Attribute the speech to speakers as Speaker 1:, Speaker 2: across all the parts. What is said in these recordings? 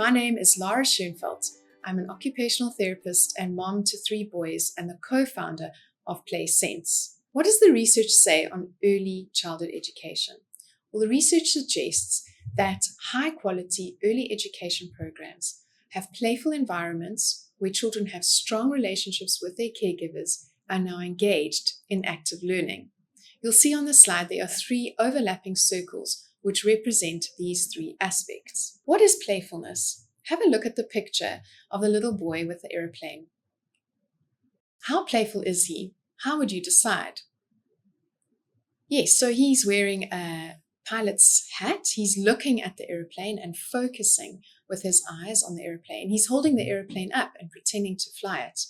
Speaker 1: My name is Lara Schoenfeld. I'm an occupational therapist and mom to 3 boys and the co-founder of Sense. What does the research say on early childhood education? Well, the research suggests that high-quality early education programs have playful environments where children have strong relationships with their caregivers and are engaged in active learning. You'll see on the slide there are 3 overlapping circles which represent these 3 aspects. What is playfulness? Have a look at the picture of the little boy with the airplane. How playful is he? How would you decide? Yes, so he's wearing a pilot's hat. He's looking at the airplane and focusing with his eyes on the airplane. He's holding the airplane up and pretending to fly it.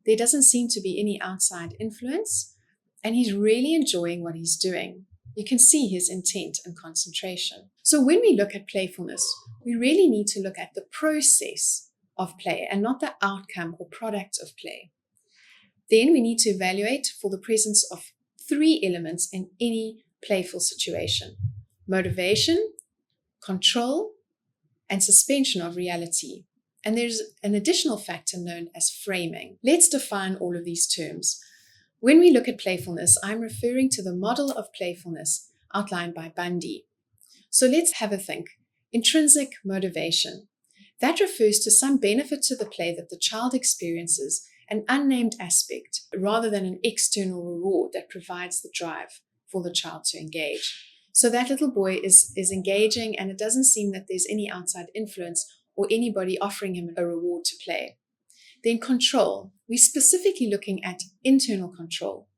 Speaker 1: There doesn't seem to be any outside influence, and he's really enjoying what he's doing. You can see his intent and concentration. So when we look at playfulness, we really need to look at the process of play and not the outcome or product of play. Then we need to evaluate for the presence of 3 elements in any playful situation: motivation, control, and suspension of reality. And there's an additional factor known as framing. Let's define all of these terms. When we look at playfulness, I'm referring to the model of playfulness outlined by Bundy. So let's have a think. Intrinsic motivation. That refers to some benefit to the play that the child experiences, an unnamed aspect, rather than an external reward that provides the drive for the child to engage. So that little boy is engaging, and it doesn't seem that there's any outside influence or anybody offering him a reward to play. Then control. We're specifically looking at internal control.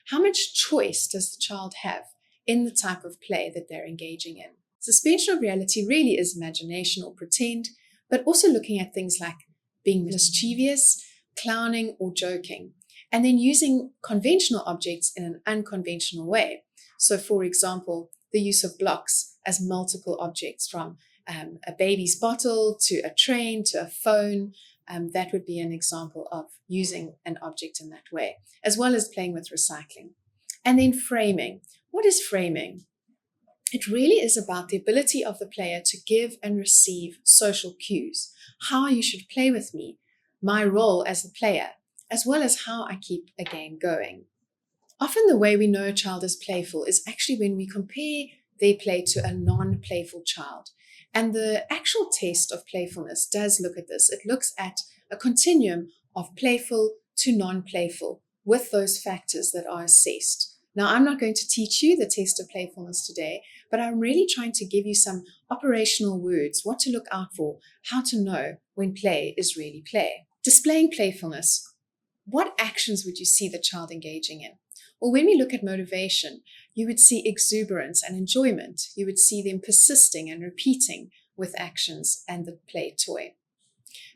Speaker 1: How much choice does the child have in the type of play that they're engaging in? Suspension of reality really is imagination or pretend, but also looking at things like being mischievous, clowning, or joking, and then using conventional objects in an unconventional way. So, for example, the use of blocks as multiple objects, from a baby's bottle to a train to a phone. That would be an example of using an object in that way, as well as playing with recycling. And then framing. What is framing? It really is about the ability of the player to give and receive social cues, how you should play with me, my role as the player, as well as how I keep a game going. Often the way we know a child is playful is actually when we compare their play to a non-playful child. And the actual test of playfulness does look at this. It looks at a continuum of playful to non-playful with those factors that are assessed. Now, I'm not going to teach you the test of playfulness today, but I'm really trying to give you some operational words, what to look out for, how to know when play is really play. Displaying playfulness. What actions would you see the child engaging in? Well, when we look at motivation, you would see exuberance and enjoyment. You would see them persisting and repeating with actions and the play toy.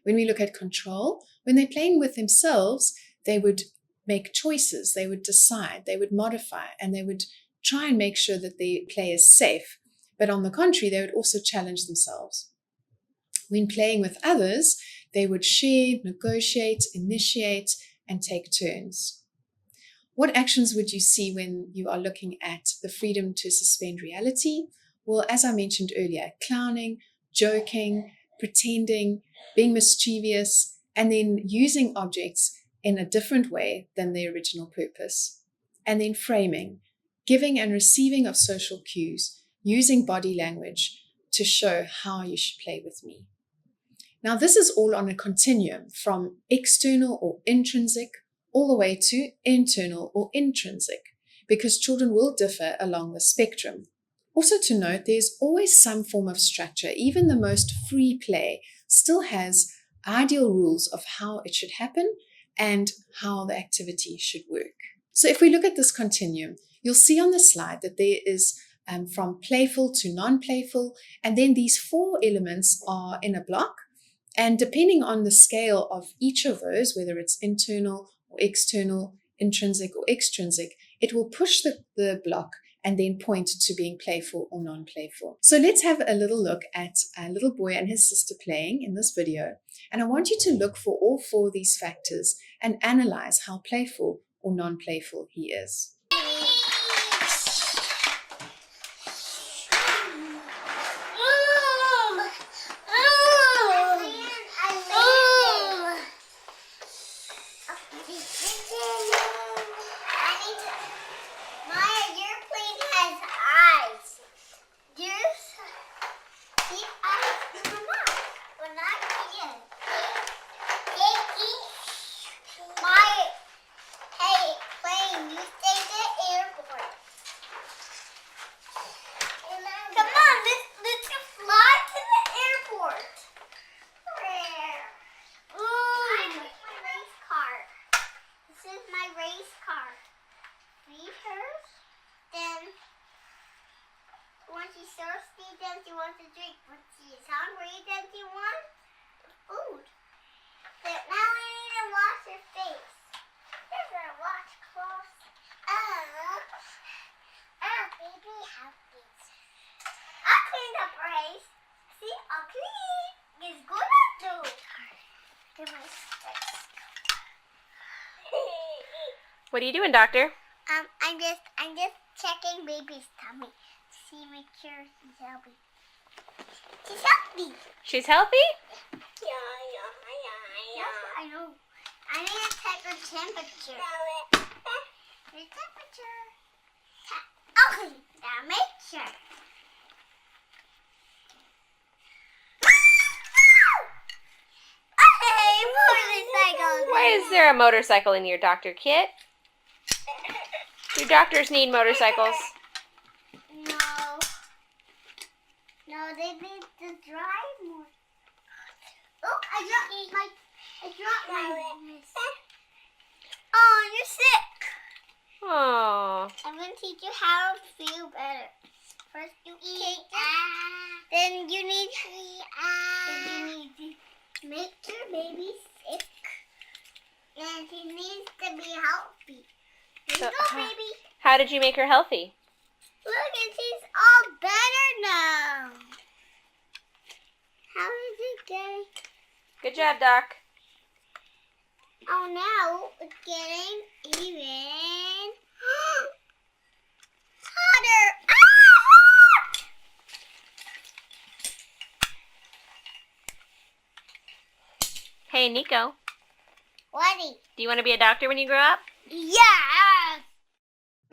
Speaker 1: When we look at control, when they're playing with themselves, they would make choices, they would decide, they would modify, and they would try and make sure that the play is safe. But on the contrary, they would also challenge themselves. When playing with others, they would share, negotiate, initiate, and take turns. What actions would you see when you are looking at the freedom to suspend reality? Well, as I mentioned earlier, clowning, joking, pretending, being mischievous, and then using objects in a different way than their original purpose. And then framing, giving and receiving of social cues, using body language to show how you should play with me. Now, this is all on a continuum from external or intrinsic all the way to internal or intrinsic, because children will differ along the spectrum. Also to note, there's always some form of structure. Even the most free play still has ideal rules of how it should happen and how the activity should work. So if we look at this continuum, you'll see on the slide that there is from playful to non-playful, and then these 4 elements are in a block. And depending on the scale of each of those, whether it's internal or external, intrinsic or extrinsic, it will push the block and then point to being playful or non-playful. So let's have a little look at a little boy and his sister playing in this video. And I want you to look for all 4 of these factors and analyze how playful or non-playful he is.
Speaker 2: eyes. There's the eyes in the mouth. When I eat my plane, you stay at the airport. Come on, let's fly to the airport. Where? Ooh, my race car. This is my race car. Feed her. Then, when she's thirsty, then she wants to drink. When she's hungry, then she wants food. But now I need to wash her face. You're gonna wash clothes. Baby, have this. I'll clean the face. See, I'll clean. It's good to do. Give my sticks.
Speaker 3: What are you doing, doctor?
Speaker 2: I'm just checking baby's tummy. See, make sure she's healthy. She's healthy.
Speaker 3: She's healthy?
Speaker 2: Yeah. Yes, I know. I need to check her temperature. Her temperature. Okay, now make sure. Hey, motorcycle.
Speaker 3: Why is there a motorcycle in your doctor kit? Do doctors need motorcycles?
Speaker 2: No, they need to drive more. Oh, I dropped my wrist. Oh, you're sick.
Speaker 3: Oh.
Speaker 2: I'm going to teach you how to feel better. First you eat, then you need to make your baby sick. And she needs to be healthy. Here you go, baby.
Speaker 3: How did you make her healthy?
Speaker 2: Look, and she's all better now. How is it getting?
Speaker 3: Good job, Doc.
Speaker 2: Oh, now it's getting even hotter. Ah!
Speaker 3: Hey, Nico.
Speaker 2: What?
Speaker 3: Do you want to be a doctor when you grow up?
Speaker 2: Yeah.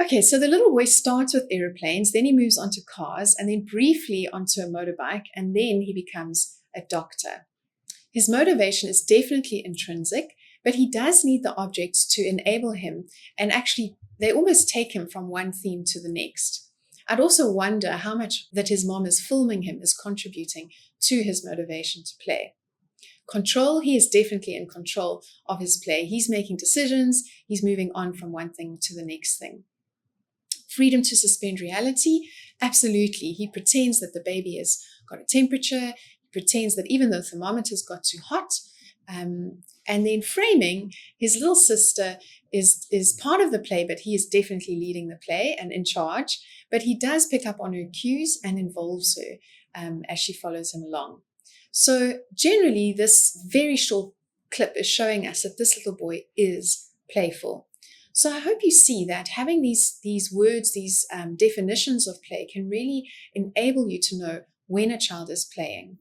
Speaker 1: Okay, so the little boy starts with aeroplanes, then he moves on to cars, and then briefly onto a motorbike, and then he becomes a doctor. His motivation is definitely intrinsic, but he does need the objects to enable him, and actually they almost take him from one theme to the next. I'd also wonder how much that his mom is filming him is contributing to his motivation to play. Control, he is definitely in control of his play. He's making decisions, he's moving on from one thing to the next thing. Freedom to suspend reality, absolutely. He pretends that the baby has got a temperature, he pretends that even though the thermometer's got too hot, and then framing, his little sister is part of the play, but he is definitely leading the play and in charge, but he does pick up on her cues and involves her as she follows him along. So generally, this very short clip is showing us that this little boy is playful. So I hope you see that having these words, these definitions of play can really enable you to know when a child is playing.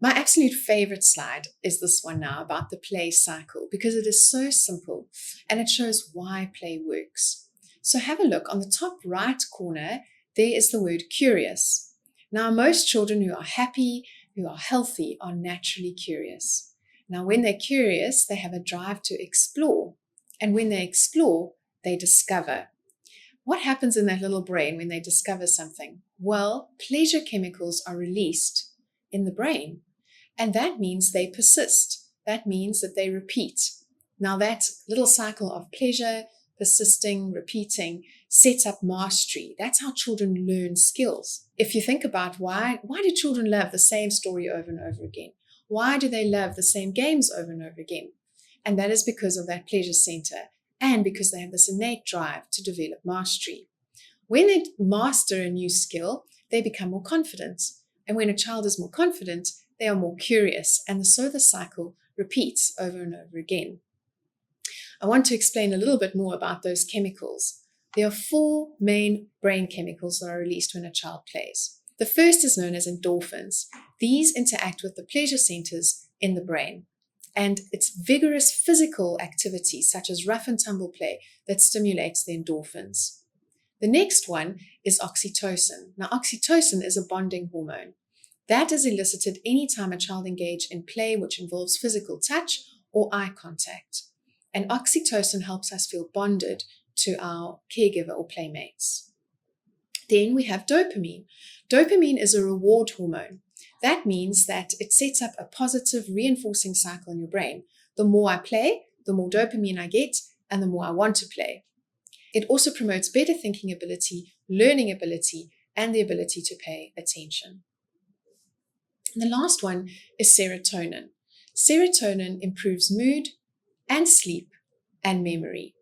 Speaker 1: My absolute favorite slide is this one now about the play cycle because it is so simple and it shows why play works. So have a look on the top right corner, there is the word curious. Now most children who are happy, who are healthy are naturally curious. Now when they're curious, they have a drive to explore. And when they explore, they discover. What happens in that little brain when they discover something? Well, pleasure chemicals are released in the brain. And that means they persist. That means that they repeat. Now that little cycle of pleasure, persisting, repeating, sets up mastery. That's how children learn skills. If you think about why do children love the same story over and over again? Why do they love the same games over and over again? And that is because of that pleasure center and because they have this innate drive to develop mastery. When they master a new skill, they become more confident. And when a child is more confident, they are more curious. And so the cycle repeats over and over again. I want to explain a little bit more about those chemicals. There are 4 main brain chemicals that are released when a child plays. The first is known as endorphins. These interact with the pleasure centers in the brain. And it's vigorous physical activity, such as rough and tumble play, that stimulates the endorphins. The next one is oxytocin. Now, oxytocin is a bonding hormone. That is elicited anytime a child engages in play which involves physical touch or eye contact. And oxytocin helps us feel bonded to our caregiver or playmates. Then we have dopamine. Dopamine is a reward hormone. That means that it sets up a positive reinforcing cycle in your brain. The more I play, the more dopamine I get, and the more I want to play. It also promotes better thinking ability, learning ability, and the ability to pay attention. And the last one is serotonin. Serotonin improves mood and sleep and memory.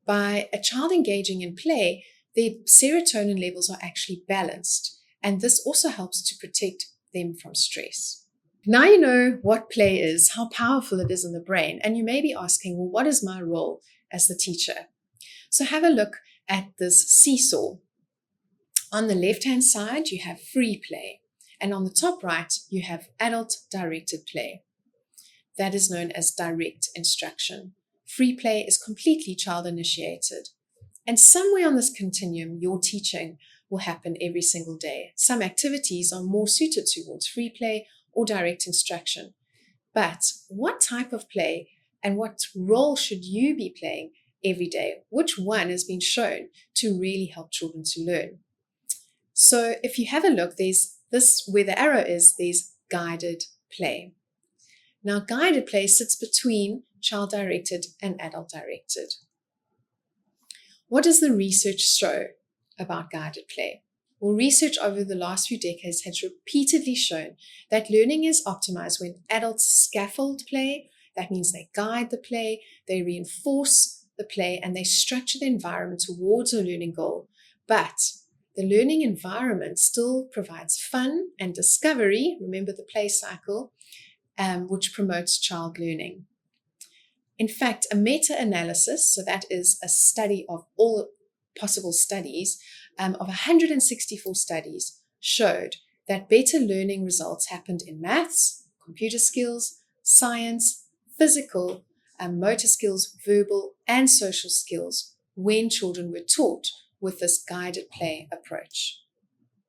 Speaker 1: By a child engaging in play, their serotonin levels are actually balanced, and this also helps to protect them from stress. Now you know what play is, how powerful it is in the brain, and you may be asking, well, what is my role as the teacher? So have a look at this seesaw. On the left-hand side, you have free play, and on the top right, you have adult-directed play. That is known as direct instruction. Free play is completely child-initiated. And somewhere on this continuum, your teaching will happen every single day. Some activities are more suited towards free play or direct instruction. But what type of play and what role should you be playing every day? Which one has been shown to really help children to learn? So if you have a look, there's this, where the arrow is, there's guided play. Now, guided play sits between child-directed and adult-directed. What does the research show about guided play? Well, research over the last few decades has repeatedly shown that learning is optimized when adults scaffold play. That means they guide the play, they reinforce the play, and they structure the environment towards a learning goal. But the learning environment still provides fun and discovery, remember the play cycle, which promotes child learning. In fact, a meta-analysis, so that is a study of all possible studies, of 164 studies, showed that better learning results happened in maths, computer skills, science, physical, motor skills, verbal, and social skills when children were taught with this guided play approach.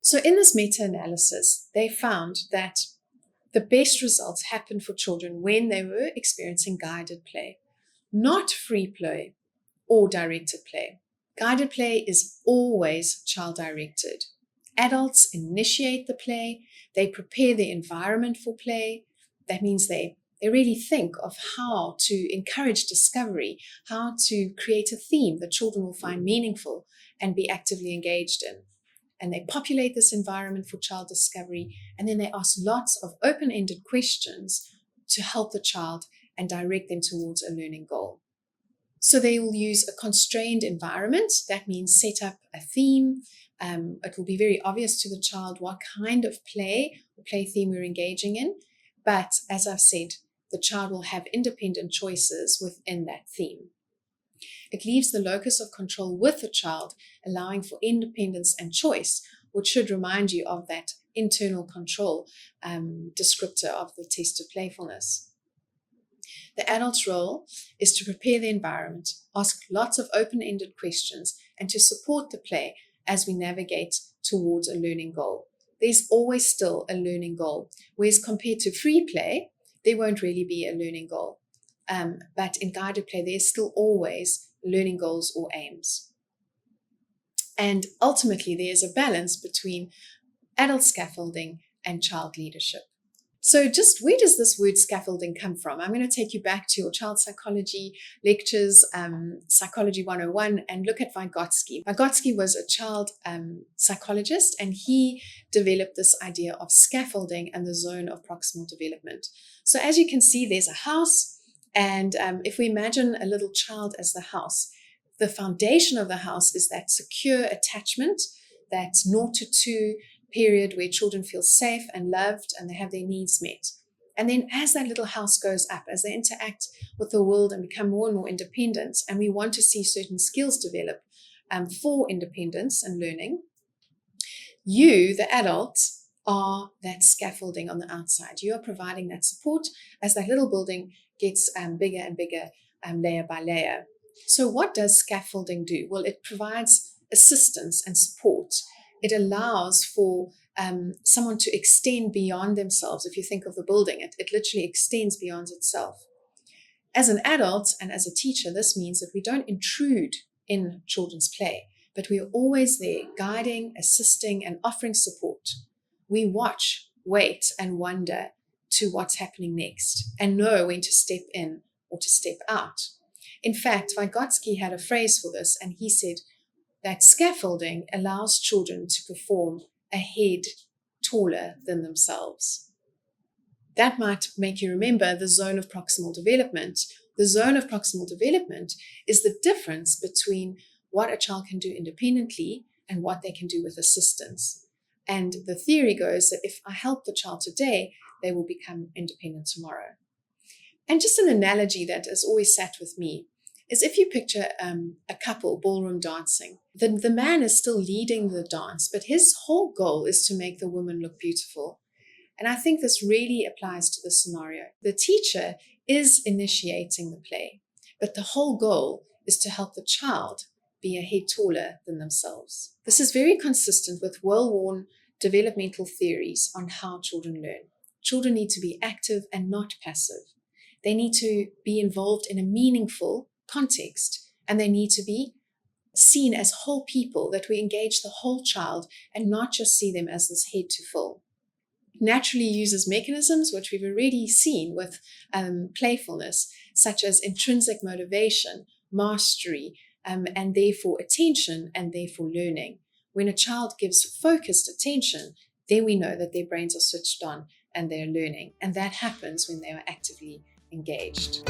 Speaker 1: So in this meta-analysis, they found that the best results happened for children when they were experiencing guided play, not free play or directed play. Guided play is always child-directed. Adults initiate the play, they prepare the environment for play. That means they really think of how to encourage discovery, how to create a theme that children will find meaningful and be actively engaged in. And they populate this environment for child discovery, and then they ask lots of open-ended questions to help the child and direct them towards a learning goal. So they will use a constrained environment. That means set up a theme. It will be very obvious to the child what kind of play or play theme we're engaging in. But as I've said, the child will have independent choices within that theme. It leaves the locus of control with the child, allowing for independence and choice, which should remind you of that internal control descriptor of the test of playfulness. The adult's role is to prepare the environment, ask lots of open-ended questions, and to support the play as we navigate towards a learning goal. There's always still a learning goal, whereas compared to free play, there won't really be a learning goal. But in guided play, there's still always learning goals or aims. And ultimately, there's a balance between adult scaffolding and child leadership. So just where does this word scaffolding come from? I'm going to take you back to your child psychology lectures, Psychology 101, and look at Vygotsky. Vygotsky was a child psychologist, and he developed this idea of scaffolding and the zone of proximal development. So as you can see, there's a house, and if we imagine a little child as the house, the foundation of the house is that secure attachment, that 0 to 2 period where children feel safe and loved and they have their needs met. And then as that little house goes up, as they interact with the world and become more and more independent, and we want to see certain skills develop for independence and learning, you, the adult, are that scaffolding on the outside. You are providing that support as that little building gets bigger and bigger, layer by layer. So what does scaffolding do? Well, it provides assistance and support. It allows for someone to extend beyond themselves. If you think of the building, it literally extends beyond itself. As an adult and as a teacher, this means that we don't intrude in children's play, but we are always there, guiding, assisting, and offering support. We watch, wait, and wonder to what's happening next, and know when to step in or to step out. In fact, Vygotsky had a phrase for this, and he said that scaffolding allows children to perform a head taller than themselves. That might make you remember the zone of proximal development. The zone of proximal development is the difference between what a child can do independently and what they can do with assistance. And the theory goes that if I help the child today, they will become independent tomorrow. And just an analogy that has always sat with me is if you picture a couple ballroom dancing, the man is still leading the dance, but his whole goal is to make the woman look beautiful. And I think this really applies to this scenario. The teacher is initiating the play, but the whole goal is to help the child be a head taller than themselves. This is very consistent with well-worn developmental theories on how children learn. Children need to be active and not passive. They need to be involved in a meaningful context, and they need to be seen as whole people, that we engage the whole child and not just see them as this head to fill. It naturally uses mechanisms which we've already seen with playfulness, such as intrinsic motivation, mastery, and therefore attention, and therefore learning. When a child gives focused attention, then we know that their brains are switched on and they're learning. And that happens when they are actively engaged.